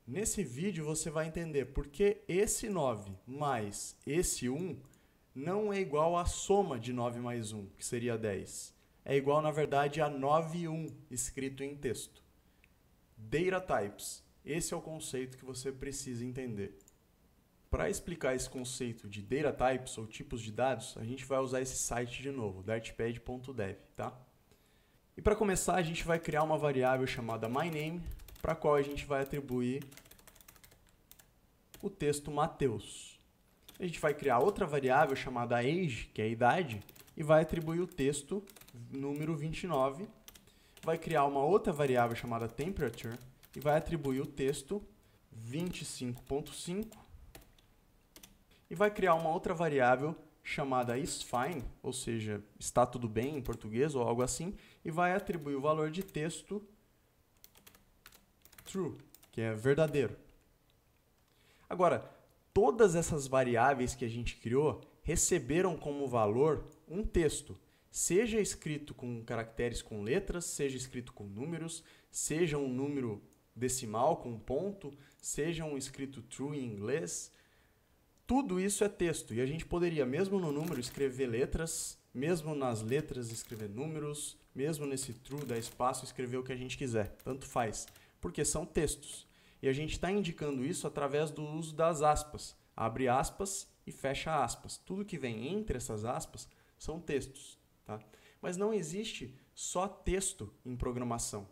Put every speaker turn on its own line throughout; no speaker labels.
Nesse vídeo você vai entender por que esse 9 mais esse 1 não é igual à soma de 9 mais 1, que seria 10. É igual, na verdade, a 9 e 1 escrito em texto. Data types. Esse é o conceito que você precisa entender. Para explicar esse conceito de data types ou tipos de dados, a gente vai usar esse site de novo, dartpad.dev, tá? E para começar, a gente vai criar uma variável chamada myname, para a qual a gente vai atribuir o texto Mateus. A gente vai criar outra variável chamada age, que é a idade, e vai atribuir o texto número 29. Vai criar uma outra variável chamada temperature e vai atribuir o texto 25.5. E vai criar uma outra variável chamada isFine, ou seja, está tudo bem em português ou algo assim, e vai atribuir o valor de texto true, que é verdadeiro. Agora, todas essas variáveis que a gente criou receberam como valor um texto, seja escrito com caracteres com letras, seja escrito com números, seja um número decimal com ponto, seja um escrito true em inglês. Tudo isso é texto e a gente poderia, mesmo no número, escrever letras, mesmo nas letras escrever números, mesmo nesse true dar espaço escrever o que a gente quiser, tanto faz, porque são textos. E a gente está indicando isso através do uso das aspas, abre aspas e fecha aspas. Tudo que vem entre essas aspas são textos. Tá? Mas não existe só texto em programação.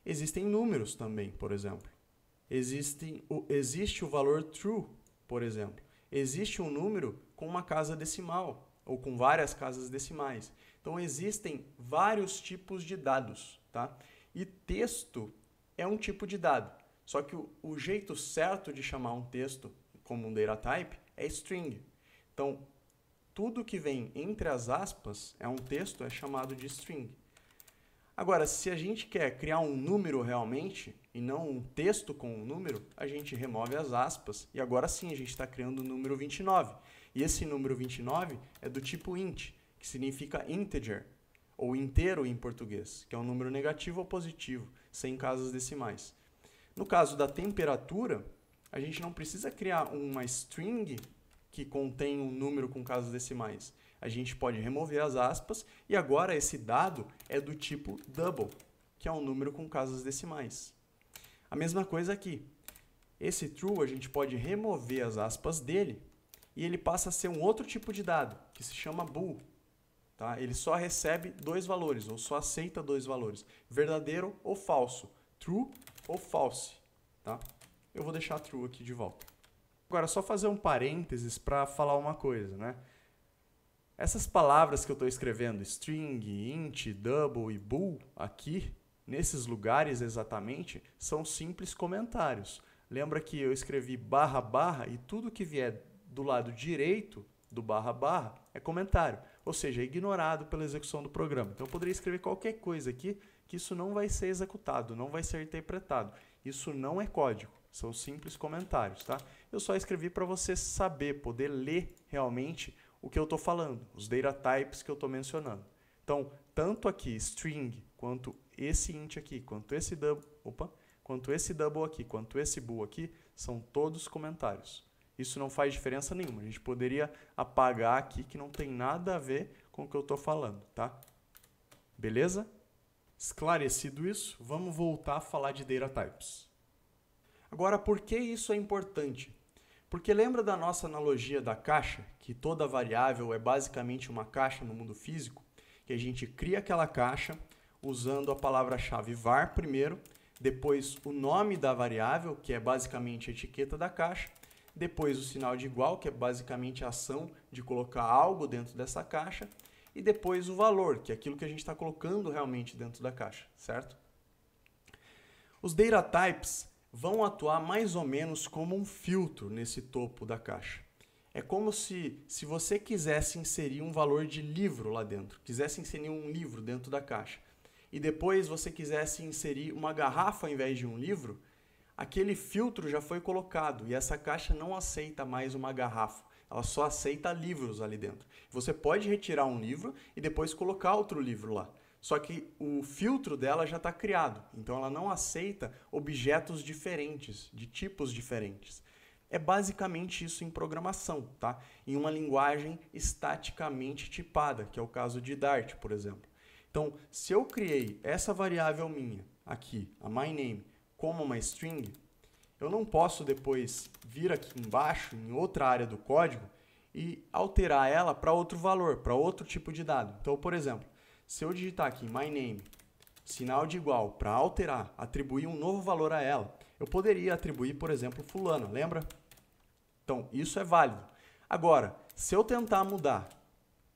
Existem números também, por exemplo. Existe o valor true, por exemplo. Existe um número com uma casa decimal, ou com várias casas decimais. Então, existem vários tipos de dados. Tá? E texto é um tipo de dado. Só que o jeito certo de chamar um texto como um data type é string. Então, tudo que vem entre as aspas é um texto, é chamado de string. Agora, se a gente quer criar um número realmente, e não um texto com um número, a gente remove as aspas, e agora sim a gente está criando o número 29. E esse número 29 é do tipo int, que significa integer, ou inteiro em português, que é um número negativo ou positivo, sem casas decimais. No caso da temperatura, a gente não precisa criar uma string que contém um número com casas decimais. A gente pode remover as aspas e agora esse dado é do tipo double, que é um número com casas decimais. A mesma coisa aqui. Esse true a gente pode remover as aspas dele e ele passa a ser um outro tipo de dado, que se chama bool. Tá? Ele só recebe dois valores, ou só aceita dois valores, verdadeiro ou falso, true ou false. Tá? Eu vou deixar true aqui de volta. Agora, só fazer um parênteses para falar uma coisa, né? Essas palavras que eu estou escrevendo, string, int, double e bool, aqui, nesses lugares exatamente, são simples comentários. Lembra que eu escrevi barra, barra e tudo que vier do lado direito do barra, barra é comentário, ou seja, é ignorado pela execução do programa. Então, eu poderia escrever qualquer coisa aqui que isso não vai ser executado, não vai ser interpretado. Isso não é código, são simples comentários, tá? Eu só escrevi para você saber, poder ler realmente o que eu estou falando, os data types que eu estou mencionando. Então, tanto aqui string, quanto esse int aqui, quanto esse double aqui, quanto esse bool aqui, são todos comentários. Isso não faz diferença nenhuma. A gente poderia apagar aqui que não tem nada a ver com o que eu estou falando, tá? Beleza? Esclarecido isso, vamos voltar a falar de data types. Agora, por que isso é importante? Porque lembra da nossa analogia da caixa, que toda variável é basicamente uma caixa no mundo físico, que a gente cria aquela caixa usando a palavra-chave var primeiro, depois o nome da variável, que é basicamente a etiqueta da caixa, depois o sinal de igual, que é basicamente a ação de colocar algo dentro dessa caixa, e depois o valor, que é aquilo que a gente está colocando realmente dentro da caixa, certo? Os data types vão atuar mais ou menos como um filtro nesse topo da caixa. É como se você quisesse inserir um valor de livro lá dentro, quisesse inserir um livro dentro da caixa, e depois você quisesse inserir uma garrafa ao invés de um livro, aquele filtro já foi colocado e essa caixa não aceita mais uma garrafa. Ela só aceita livros ali dentro. Você pode retirar um livro e depois colocar outro livro lá. Só que o filtro dela já está criado, então ela não aceita objetos diferentes, de tipos diferentes. É basicamente isso em programação, tá? Em uma linguagem estaticamente tipada, que é o caso de Dart, por exemplo. Então, se eu criei essa variável minha, aqui, a myName, como uma string, eu não posso depois vir aqui embaixo, em outra área do código, e alterar ela para outro valor, para outro tipo de dado. Então, por exemplo, se eu digitar aqui myName, sinal de igual, para alterar, atribuir um novo valor a ela, eu poderia atribuir, por exemplo, fulano, lembra? Então, isso é válido. Agora, se eu tentar mudar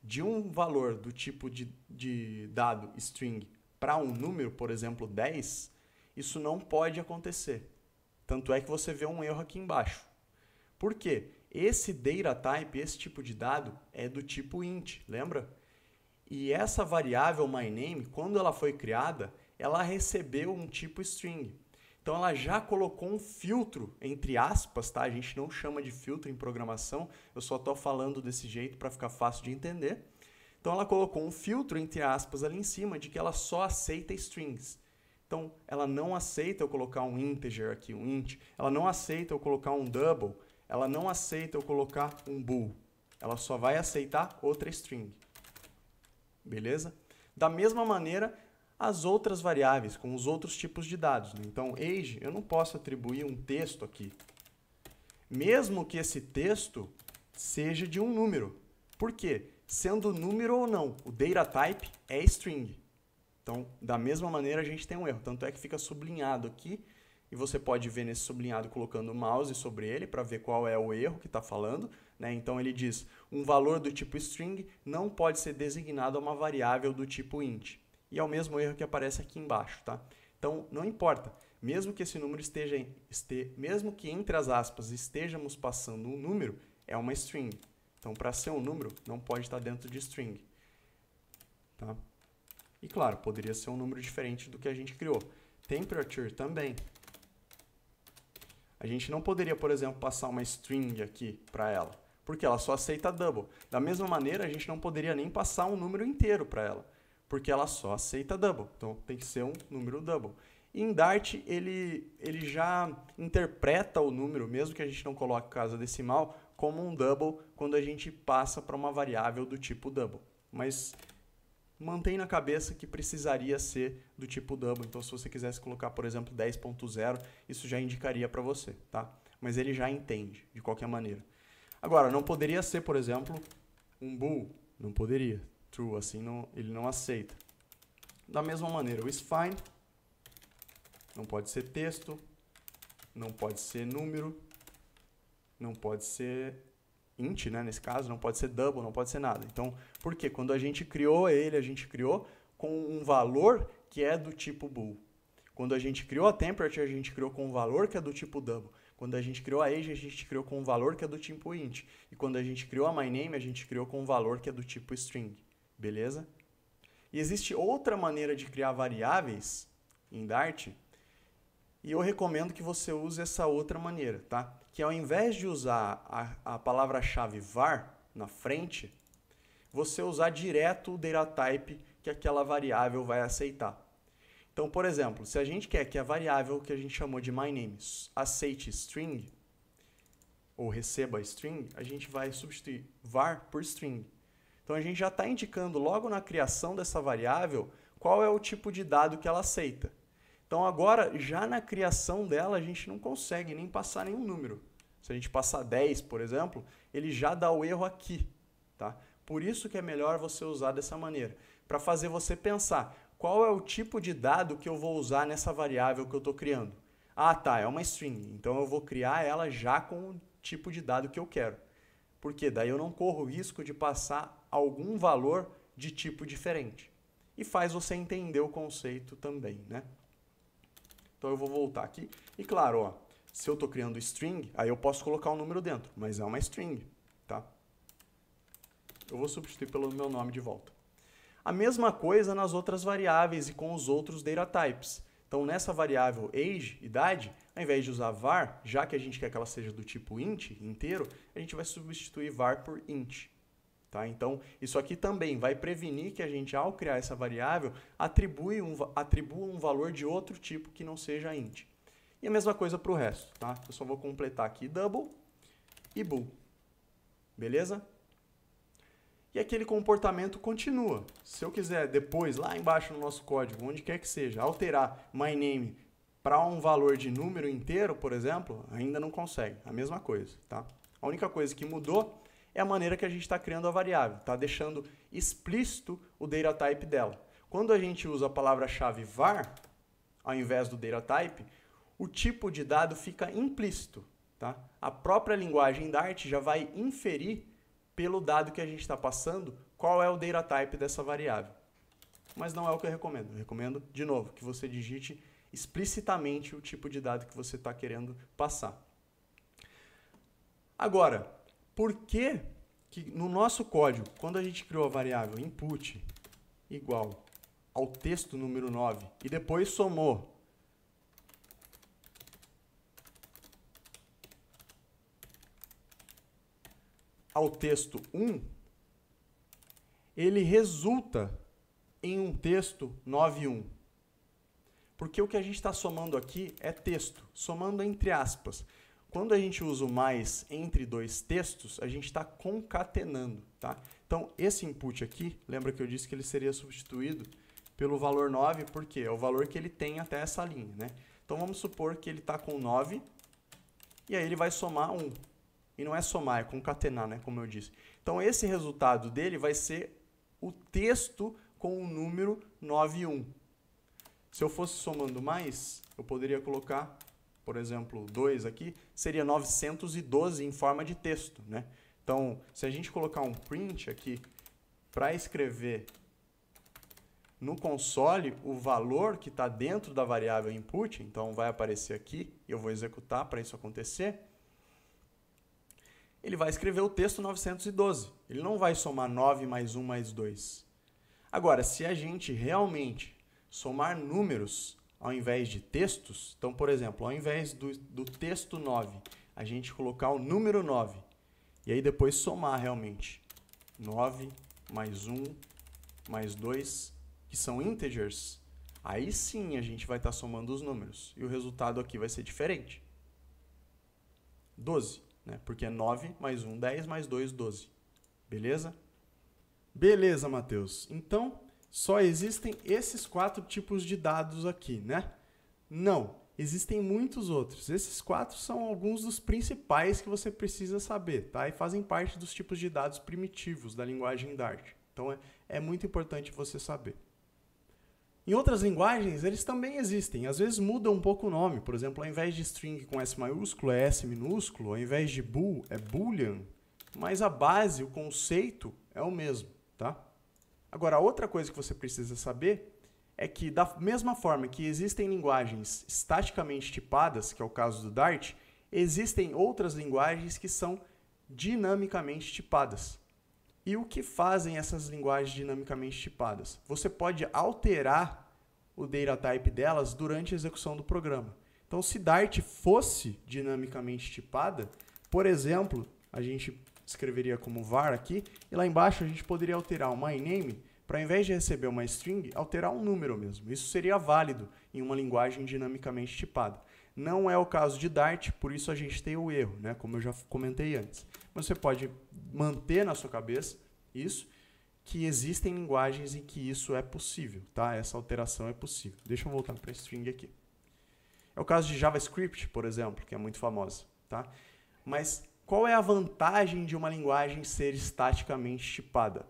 de um valor do tipo de dado string para um número, por exemplo, 10, isso não pode acontecer. Tanto é que você vê um erro aqui embaixo. Por quê? Esse data type, esse tipo de dado, é do tipo int, lembra? E essa variável myName, quando ela foi criada, ela recebeu um tipo string. Então ela já colocou um filtro, entre aspas, tá? A gente não chama de filtro em programação, eu só estou falando desse jeito para ficar fácil de entender. Então ela colocou um filtro, entre aspas, ali em cima, de que ela só aceita strings. Então ela não aceita eu colocar um integer aqui, um int, ela não aceita eu colocar um double, ela não aceita eu colocar um bool. Ela só vai aceitar outra string. Beleza? Da mesma maneira, as outras variáveis, com os outros tipos de dados. Né? Então, age, eu não posso atribuir um texto aqui. Mesmo que esse texto seja de um número. Por quê? Sendo número ou não, o data type é string. Então, da mesma maneira, a gente tem um erro. Tanto é que fica sublinhado aqui, e você pode ver nesse sublinhado colocando o mouse sobre ele para ver qual é o erro que está falando. Né? Então, ele diz, um valor do tipo string não pode ser designado a uma variável do tipo int. E é o mesmo erro que aparece aqui embaixo. Tá? Então, não importa. Mesmo que esse número mesmo que entre as aspas estejamos passando um número, é uma string. Então, para ser um número, não pode estar dentro de string. Tá? E claro, poderia ser um número diferente do que a gente criou. Temperature também. A gente não poderia, por exemplo, passar uma string aqui para ela, porque ela só aceita double. Da mesma maneira, a gente não poderia nem passar um número inteiro para ela, porque ela só aceita double. Então, tem que ser um número double. E em Dart, ele já interpreta o número, mesmo que a gente não coloque casa decimal, como um double quando a gente passa para uma variável do tipo double. Mas mantém na cabeça que precisaria ser do tipo double. Então, se você quisesse colocar, por exemplo, 10.0, isso já indicaria para você, tá? Mas ele já entende, de qualquer maneira. Agora, não poderia ser, por exemplo, um bool. Não poderia. True, assim, ele não aceita. Da mesma maneira, o isFind não pode ser texto, não pode ser número, não pode ser int, né, nesse caso, não pode ser double, não pode ser nada. Então, por quê? Quando a gente criou ele, a gente criou com um valor que é do tipo bool. Quando a gente criou a temperature, a gente criou com um valor que é do tipo double. Quando a gente criou a age, a gente criou com um valor que é do tipo int. E quando a gente criou a myName, a gente criou com um valor que é do tipo string. Beleza? E existe outra maneira de criar variáveis em Dart, e eu recomendo que você use essa outra maneira, tá? Que ao invés de usar a palavra-chave var na frente, você usar direto o data type que aquela variável vai aceitar. Então, por exemplo, se a gente quer que a variável que a gente chamou de myName aceite string, ou receba string, a gente vai substituir var por string. Então, a gente já está indicando logo na criação dessa variável qual é o tipo de dado que ela aceita. Então, agora, já na criação dela, a gente não consegue nem passar nenhum número. Se a gente passar 10, por exemplo, ele já dá o erro aqui. Tá? Por isso que é melhor você usar dessa maneira, para fazer você pensar qual é o tipo de dado que eu vou usar nessa variável que eu estou criando. Ah, tá, é uma string, então eu vou criar ela já com o tipo de dado que eu quero. Porque daí eu não corro o risco de passar algum valor de tipo diferente. E faz você entender o conceito também, né? Então eu vou voltar aqui. E claro, ó, se eu estou criando string, aí eu posso colocar um número dentro, mas é uma string, tá? Eu vou substituir pelo meu nome de volta. A mesma coisa nas outras variáveis e com os outros data types. Então nessa variável age, idade, ao invés de usar var, já que a gente quer que ela seja do tipo int, inteiro, a gente vai substituir var por int. Tá? Então, isso aqui também vai prevenir que a gente, ao criar essa variável, atribua um valor de outro tipo que não seja int. E a mesma coisa para o resto. Tá? Eu só vou completar aqui double e bool. Beleza? E aquele comportamento continua. Se eu quiser depois, lá embaixo no nosso código, onde quer que seja, alterar myName para um valor de número inteiro, por exemplo, ainda não consegue. A mesma coisa. Tá? A única coisa que mudou é a maneira que a gente está criando a variável. Está deixando explícito o data type dela. Quando a gente usa a palavra-chave var, ao invés do data type, o tipo de dado fica implícito. Tá? A própria linguagem Dart já vai inferir pelo dado que a gente está passando qual é o data type dessa variável. Mas não é o que eu recomendo. Eu recomendo, de novo, que você digite explicitamente o tipo de dado que você está querendo passar. Agora, por que no nosso código, quando a gente criou a variável input igual ao texto número 9 e depois somou ao texto 1, ele resulta em um texto 9.1. Porque o que a gente está somando aqui é texto, somando entre aspas. Quando a gente usa o mais entre dois textos, a gente está concatenando. Tá? Então, esse input aqui, lembra que eu disse que ele seria substituído pelo valor 9, porque é o valor que ele tem até essa linha. Né? Então, vamos supor que ele está com 9, e aí ele vai somar 1. E não é somar, é concatenar, né, como eu disse. Então, esse resultado dele vai ser o texto com o número 9.1. Se eu fosse somando mais, eu poderia colocar, por exemplo, 2 aqui, seria 912 em forma de texto. Né? Então, se a gente colocar um print aqui para escrever no console o valor que está dentro da variável input, então vai aparecer aqui, e eu vou executar para isso acontecer, ele vai escrever o texto 912. Ele não vai somar 9 mais 1 mais 2. Agora, se a gente realmente somar números ao invés de textos, então, por exemplo, ao invés do texto 9, a gente colocar o número 9, e aí depois somar realmente 9 mais 1 mais 2, que são integers, aí sim a gente vai estar somando os números. E o resultado aqui vai ser diferente. 12. Né? Porque é 9 mais 1, 10, mais 2, 12. Beleza? Beleza, Matheus. Então, só existem esses 4 tipos de dados aqui, né? Não, existem muitos outros. Esses 4 são alguns dos principais que você precisa saber, tá? E fazem parte dos tipos de dados primitivos da linguagem Dart. Então, é muito importante você saber. Em outras linguagens, eles também existem. Às vezes muda um pouco o nome. Por exemplo, ao invés de string com S maiúsculo, é S minúsculo. Ao invés de bool, é boolean. Mas a base, o conceito, é o mesmo. Tá? Agora, outra coisa que você precisa saber é que, da mesma forma que existem linguagens estaticamente tipadas, que é o caso do Dart, existem outras linguagens que são dinamicamente tipadas. E o que fazem essas linguagens dinamicamente tipadas? Você pode alterar o data type delas durante a execução do programa. Então, se Dart fosse dinamicamente tipada, por exemplo, a gente escreveria como var aqui, e lá embaixo a gente poderia alterar o myName para, ao invés de receber uma string, alterar um número mesmo. Isso seria válido em uma linguagem dinamicamente tipada. Não é o caso de Dart, por isso a gente tem o erro, né? Como eu já comentei antes. Mas você pode manter na sua cabeça isso, que existem linguagens em que isso é possível, tá? Essa alteração é possível. Deixa eu voltar para a string aqui. É o caso de JavaScript, por exemplo, que é muito famosa, tá? Mas qual é a vantagem de uma linguagem ser estaticamente tipada?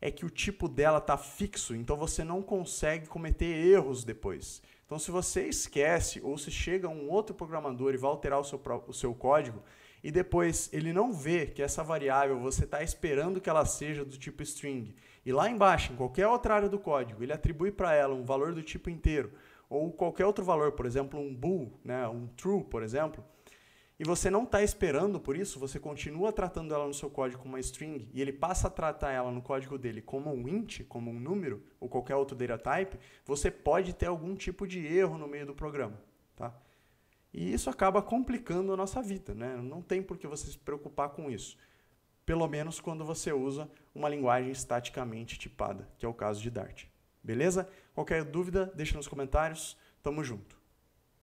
É que o tipo dela está fixo, então você não consegue cometer erros depois. Então, se você esquece ou se chega um outro programador e vai alterar o seu código e depois ele não vê que essa variável você está esperando que ela seja do tipo string e lá embaixo, em qualquer outra área do código, ele atribui para ela um valor do tipo inteiro ou qualquer outro valor, por exemplo, um bool, né, um true, por exemplo, e você não está esperando por isso, você continua tratando ela no seu código como uma string e ele passa a tratar ela no código dele como um int, como um número, ou qualquer outro data type, você pode ter algum tipo de erro no meio do programa. Tá? E isso acaba complicando a nossa vida. Né? Não tem por que você se preocupar com isso. pelo menos quando você usa uma linguagem estaticamente tipada, que é o caso de Dart. Beleza? Qualquer dúvida, deixa nos comentários. Tamo junto.